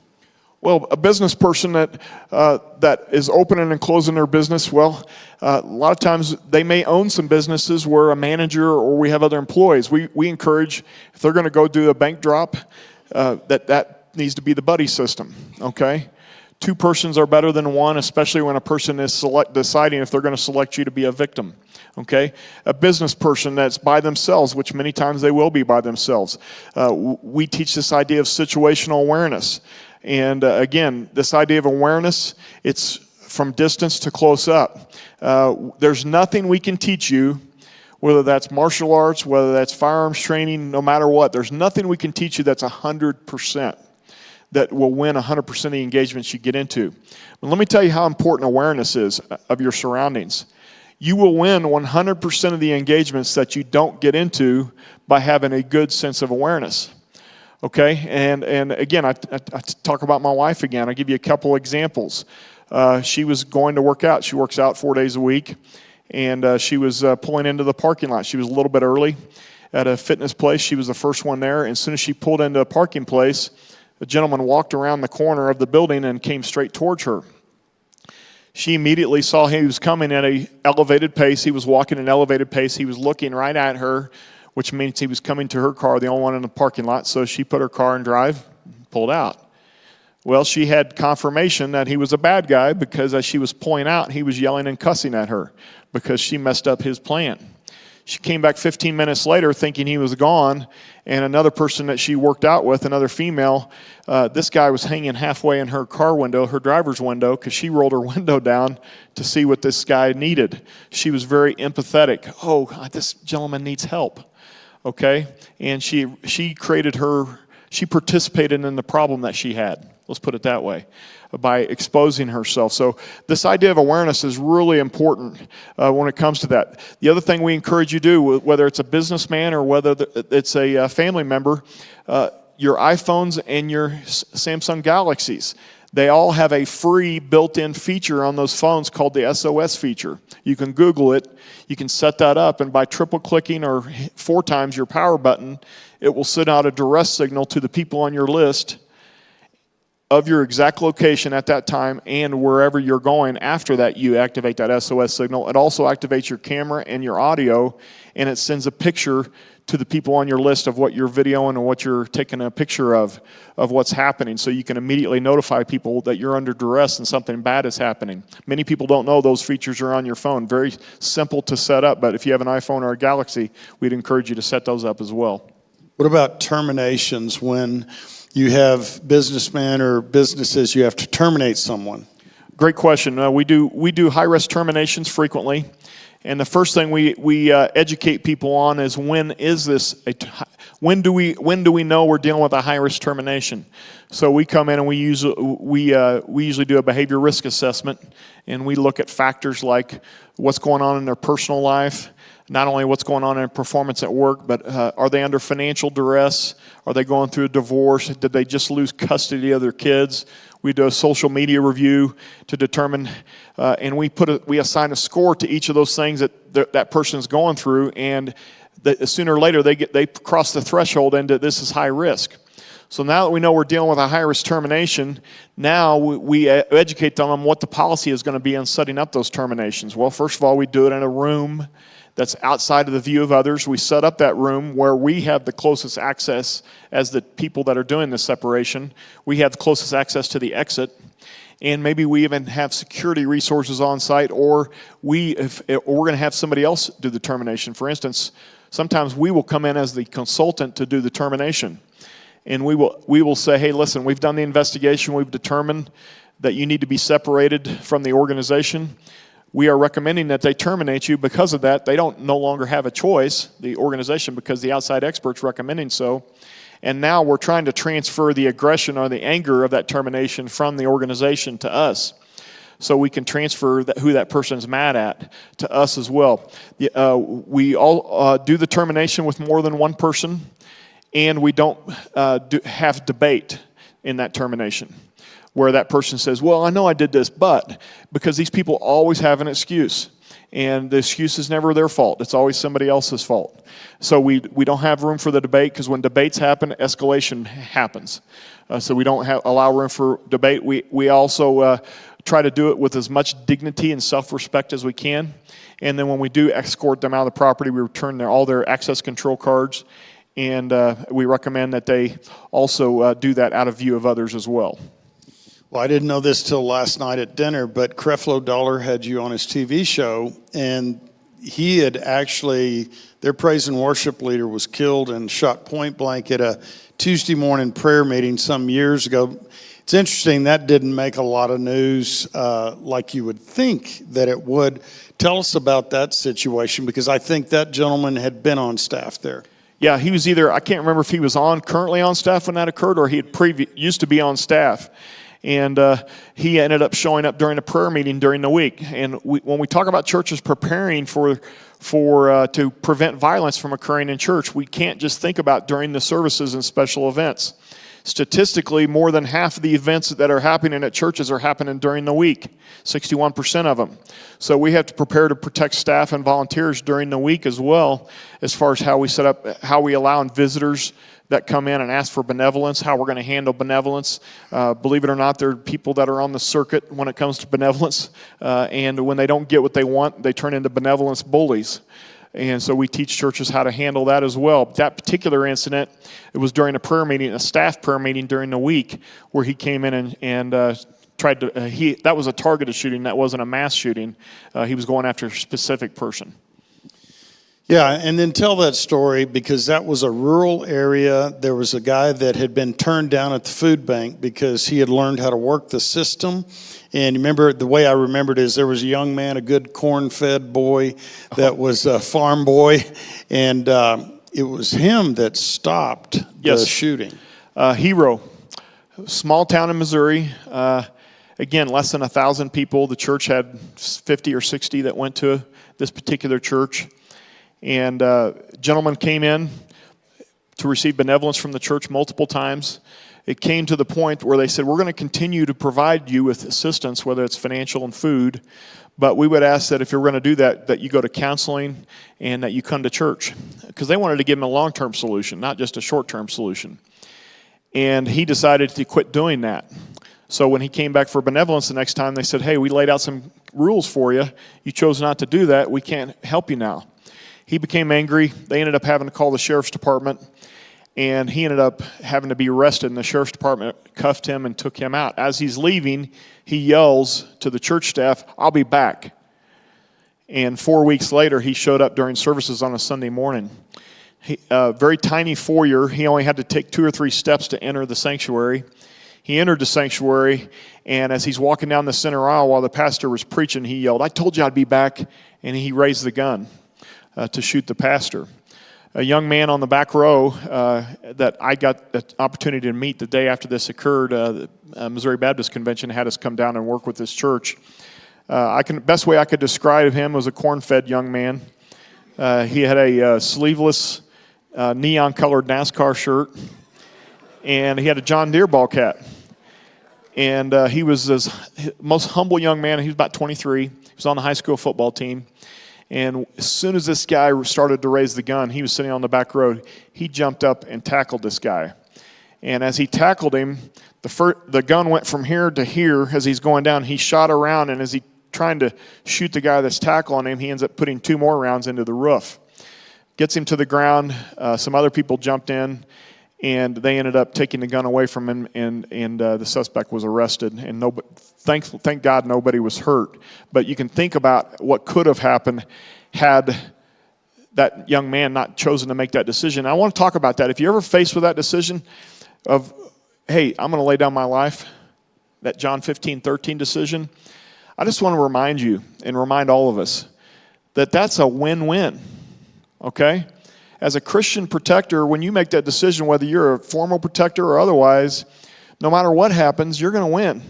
Well, a business person that is opening and closing their business, a lot of times they may own some businesses where a manager or we have other employees. We encourage, if they're going to go do a bank drop, that needs to be the buddy system, okay? 2 persons are better than 1, especially when a person is deciding if they're going to select you to be a victim, okay? A business person that's by themselves, which many times they will be by themselves. We teach this idea of situational awareness. And again, this idea of awareness, it's from distance to close up. There's nothing we can teach you, whether that's martial arts, whether that's firearms training, no matter what. There's nothing we can teach you that's 100%. That will win 100% of the engagements you get into. But let me tell you how important awareness is of your surroundings. You will win 100% of the engagements that you don't get into by having a good sense of awareness. Okay, and again, I talk about my wife again. I'll give you a couple examples. She was going to work out. She works out 4 days a week, and she was pulling into the parking lot. She was a little bit early at a fitness place. She was the first one there. And as soon as she pulled into a parking place, a gentleman walked around the corner of the building and came straight towards her. She immediately saw he was coming at an elevated pace. He was walking at an elevated pace. He was looking right at her, which means he was coming to her car, the only one in the parking lot. So she put her car in drive, pulled out. Well, she had confirmation that he was a bad guy because as she was pulling out, he was yelling and cussing at her because she messed up his plan. She came back 15 minutes later thinking he was gone, and another person that she worked out with, another female, this guy was hanging halfway in her car window, her driver's window, because she rolled her window down to see what this guy needed. She was very empathetic. Oh, God, this gentleman needs help, okay? And she participated in the problem that she had. Let's put it that way, by exposing herself. So this idea of awareness is really important when it comes to that. The other thing we encourage you to do, whether it's a businessman or whether it's a family member, your iPhones and your Samsung Galaxies, they all have a free built-in feature on those phones called the SOS feature. You can Google it. You can set that up, and by triple-clicking or 4 times your power button, it will send out a duress signal to the people on your list of your exact location at that time, and wherever you're going after that, you activate that SOS signal. It also activates your camera and your audio, and it sends a picture to the people on your list of what you're videoing and what you're taking a picture of what's happening, so you can immediately notify people that you're under duress and something bad is happening. Many people don't know those features are on your phone. Very simple to set up, but if you have an iPhone or a Galaxy, we'd encourage you to set those up as well. What about terminations when you have businessmen or businesses, you have to terminate someone? Great question. We do high-risk terminations frequently, and the first thing we educate people on is when do we know we're dealing with a high-risk termination? So we come in and we usually do a behavior risk assessment, and we look at factors like what's going on in their personal life. Not only what's going on in performance at work, but are they under financial duress? Are they going through a divorce? Did they just lose custody of their kids? We do a social media review to determine, and we assign a score to each of those things that person's going through, and sooner or later they cross the threshold into this is high risk. So now that we know we're dealing with a high-risk termination, now we educate them on what the policy is going to be on setting up those terminations. Well, first of all, we do it in a room that's outside of the view of others. We set up that room where we have the closest access as the people that are doing the separation. We have the closest access to the exit. And maybe we even have security resources on site, or we're going to have somebody else do the termination. For instance, sometimes we will come in as the consultant to do the termination. And we will say, hey, listen, we've done the investigation. We've determined that you need to be separated from the organization. We are recommending that they terminate you. Because of that, they don't no longer have a choice, the organization, because the outside expert's recommending so. And now we're trying to transfer the aggression or the anger of that termination from the organization to us, so we can transfer who that person's mad at to us as well. We all do the termination with more than one person, and we don't have debate in that termination, where that person says, well, I know I did this, but, because these people always have an excuse. and the excuse is never their fault. It's always somebody else's fault. So we don't have room for the debate, because when debates happen, escalation happens. So we don't allow room for debate. We also try to do it with as much dignity and self-respect as we can. And then when we do escort them out of the property, we return all their access control cards. And we recommend that they also do that out of view of others as well. Well, I didn't know this till last night at dinner, but Creflo Dollar had you on his TV show, and he had actually, their praise and worship leader was killed and shot point blank at a Tuesday morning prayer meeting some years ago. It's interesting, that didn't make a lot of news like you would think that it would. Tell us about that situation, because I think that gentleman had been on staff there. Yeah, he was either, I can't remember if he was currently on staff when that occurred, or he had used to be on staff. And he ended up showing up during a prayer meeting during the week. And when we talk about churches preparing to prevent violence from occurring in church, we can't just think about during the services and special events. Statistically, more than half of the events that are happening at churches are happening during the week, 61% of them. So we have to prepare to protect staff and volunteers during the week as well, as far as how we set up, how we allow visitors that come in and ask for benevolence, how we're going to handle benevolence. Believe it or not, there are people that are on the circuit when it comes to benevolence, and when they don't get what they want, they turn into benevolence bullies. And so we teach churches how to handle that as well. That particular incident, it was during a prayer meeting, a staff prayer meeting during the week, where he came in and tried to, that was a targeted shooting, that wasn't a mass shooting. He was going after a specific person. Yeah, and then tell that story, because that was a rural area. There was a guy that had been turned down at the food bank because he had learned how to work the system. And remember, the way I remembered is there was a young man, a good corn-fed boy that was a farm boy, and it was him that stopped the shooting. Hero, small town in Missouri. Again, less than 1,000 people. The church had 50 or 60 that went to this particular church. And a gentleman came in to receive benevolence from the church multiple times. It came to the point where they said, we're going to continue to provide you with assistance, whether it's financial and food, but we would ask that if you're going to do that, that you go to counseling and that you come to church. Because they wanted to give him a long-term solution, not just a short-term solution. And he decided to quit doing that. So when he came back for benevolence the next time, they said, hey, we laid out some rules for you. You chose not to do that. We can't help you now. He became angry. They ended up having to call the sheriff's department, and he ended up having to be arrested, and the sheriff's department cuffed him and took him out. As he's leaving, he yells to the church staff, I'll be back. And 4 weeks later, he showed up during services on a Sunday morning. Very tiny foyer. He only had to take 2 or 3 steps to enter the sanctuary. He entered the sanctuary, and as he's walking down the center aisle while the pastor was preaching, he yelled, I told you I'd be back, and he raised the gun to shoot the pastor. A young man on the back row that I got the opportunity to meet the day after this occurred, the Missouri Baptist Convention had us come down and work with this church. Best way I could describe him was a corn-fed young man. He had a sleeveless, neon-colored NASCAR shirt, and he had a John Deere ball cap. And he was the most humble young man. He was about 23. He was on the high school football team. And as soon as this guy started to raise the gun, he was sitting on the back row. He jumped up and tackled this guy. And as he tackled him, the gun went from here to here as he's going down. He shot around, and as he trying to shoot the guy that's tackling him, he ends up putting 2 more rounds into the roof. Gets him to the ground. Some other people jumped in, and they ended up taking the gun away from him, and the suspect was arrested. And thank God nobody was hurt. But you can think about what could have happened had that young man not chosen to make that decision. I want to talk about that. If you're ever faced with that decision of, hey, I'm going to lay down my life, that John 15:13 decision, I just want to remind you and remind all of us that that's a win-win, okay? As a Christian protector, when you make that decision, whether you're a formal protector or otherwise, no matter what happens, you're going to win,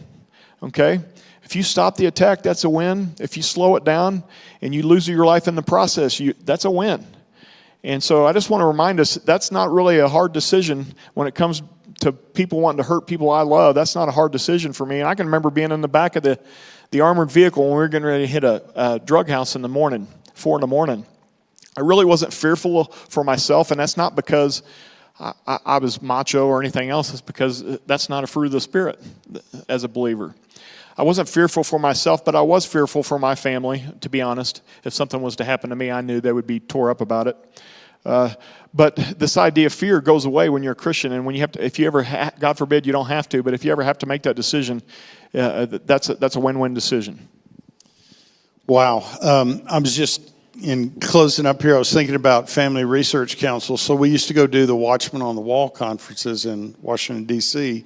okay? If you stop the attack, that's a win. If you slow it down and you lose your life in the process, that's a win. And so I just want to remind us, that's not really a hard decision when it comes to people wanting to hurt people I love. That's not a hard decision for me. And I can remember being in the back of the armored vehicle when we were getting ready to hit a drug house in the morning, 4 a.m. I really wasn't fearful for myself, and that's not because I was macho or anything else. It's because that's not a fruit of the Spirit as a believer. I wasn't fearful for myself, but I was fearful for my family, to be honest. If something was to happen to me, I knew they would be tore up about it. But this idea of fear goes away when you're a Christian, and when you have to, if you ever, God forbid, you don't have to, but if you ever have to make that decision, that's a win-win decision. Wow. I was just, in closing up here, I was thinking about Family Research Council. So we used to go do the Watchman on the Wall conferences in Washington, D.C.,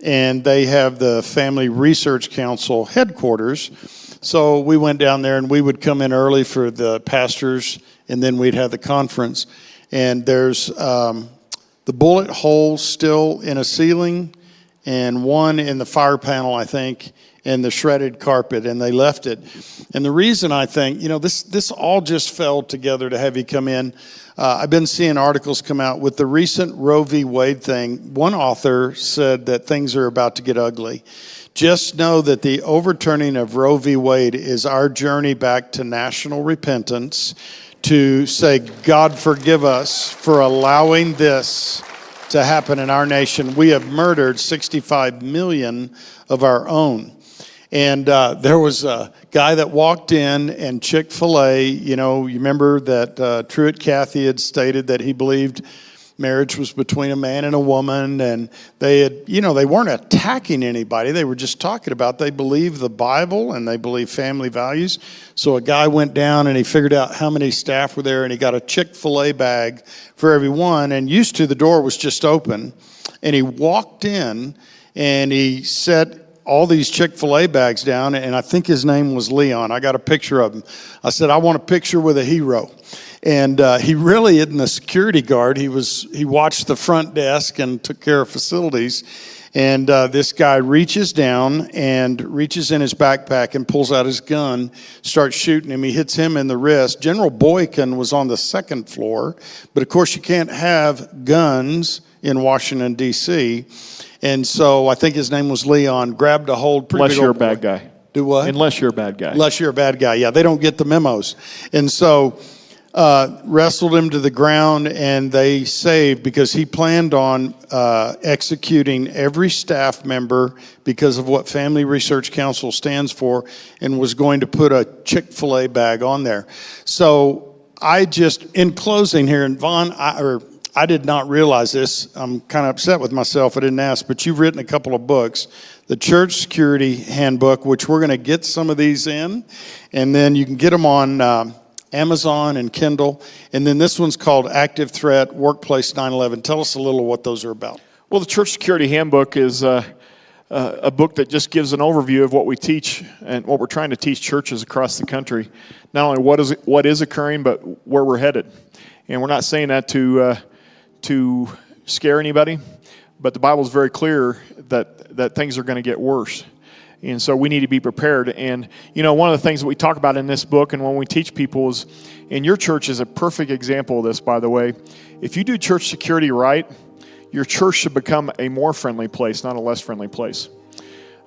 and they have the Family Research Council headquarters. So we went down there, and we would come in early for the pastors, and then we'd have the conference. And there's the bullet hole still in a ceiling, and one in the fire panel, I think, and the shredded carpet, and they left it. And the reason I think, this all just fell together to have you come in. I've been seeing articles come out with the recent Roe v. Wade thing. One author said that things are about to get ugly. Just know that the overturning of Roe v. Wade is our journey back to national repentance, to say, God, forgive us for allowing this to happen in our nation. We have murdered 65 million of our own. And there was a guy that walked in, and Chick-fil-A, you remember that Truett Cathy had stated that he believed marriage was between a man and a woman, and they had, they weren't attacking anybody. They were just talking about they believe the Bible and they believe family values. So a guy went down and he figured out how many staff were there, and he got a Chick-fil-A bag for everyone. And used to, the door was just open, and he walked in and he set all these Chick-fil-A bags down, and I think his name was Leon. I got a picture of him. I said, I want a picture with a hero. And he really isn't a security guard. He watched the front desk and took care of facilities. And this guy reaches down and reaches in his backpack and pulls out his gun, starts shooting him. He hits him in the wrist. General Boykin was on the second floor, but of course you can't have guns in Washington, D.C., and so I think his name was Leon, grabbed a hold. Unless you're a bad guy. Do what? Unless you're a bad guy. Unless you're a bad guy. Yeah, they don't get the memos. And so wrestled him to the ground, and they saved, because he planned on executing every staff member because of what Family Research Council stands for, and was going to put a Chick-fil-A bag on there. So I just, in closing here, and Vaughn, I did not realize this. I'm kind of upset with myself. I didn't ask, but you've written a couple of books. The Church Security Handbook, which we're going to get some of these in, and then you can get them on Amazon and Kindle. And then this one's called Active Threat Workplace 9/11. Tell us a little what those are about. Well, the Church Security Handbook is a book that just gives an overview of what we teach and what we're trying to teach churches across the country. Not only what is occurring, but where we're headed. And we're not saying that to scare anybody, but the Bible is very clear that things are going to get worse. And so we need to be prepared. And, one of the things that we talk about in this book and when we teach people is, and your church is a perfect example of this, by the way. If you do church security right, your church should become a more friendly place, not a less friendly place.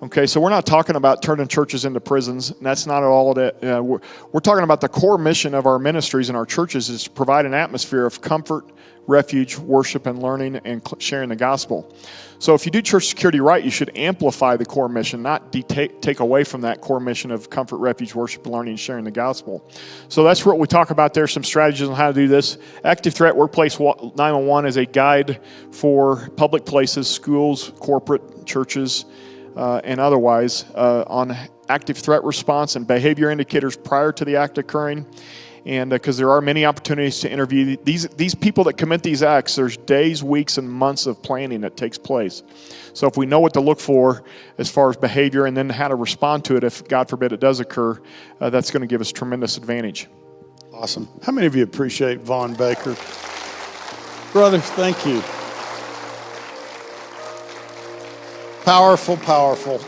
Okay, so we're not talking about turning churches into prisons. And that's not at all that. We're talking about the core mission of our ministries and our churches is to provide an atmosphere of comfort, refuge, worship, and learning, and sharing the gospel. So if you do church security right, you should amplify the core mission, not take away from that core mission of comfort, refuge, worship, learning, and sharing the gospel. So that's what we talk about there, some strategies on how to do this. Active Threat Workplace 911 is a guide for public places, schools, corporate, churches, and otherwise on active threat response and behavior indicators prior to the act occurring. And because there are many opportunities to interview these people that commit these acts, there's days, weeks, and months of planning that takes place. So if we know what to look for as far as behavior and then how to respond to it if, God forbid, it does occur, that's going to give us tremendous advantage. Awesome. How many of you appreciate Vaughn Baker? Brothers, thank you. Powerful, powerful.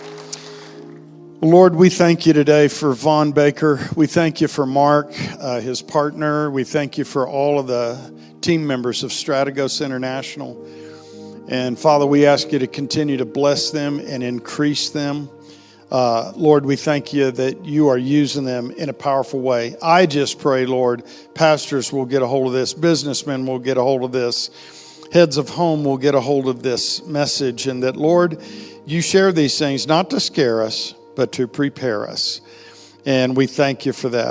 Lord, we thank you today for Vaughn Baker. We thank you for Mark, his partner. We thank you for all of the team members of Strategos International. And Father, we ask you to continue to bless them and increase them. Lord, we thank you that you are using them in a powerful way. I just pray, Lord, pastors will get a hold of this, businessmen will get a hold of this, heads of home will get a hold of this message, and that, Lord, you share these things not to scare us, but to prepare us. And we thank you for that.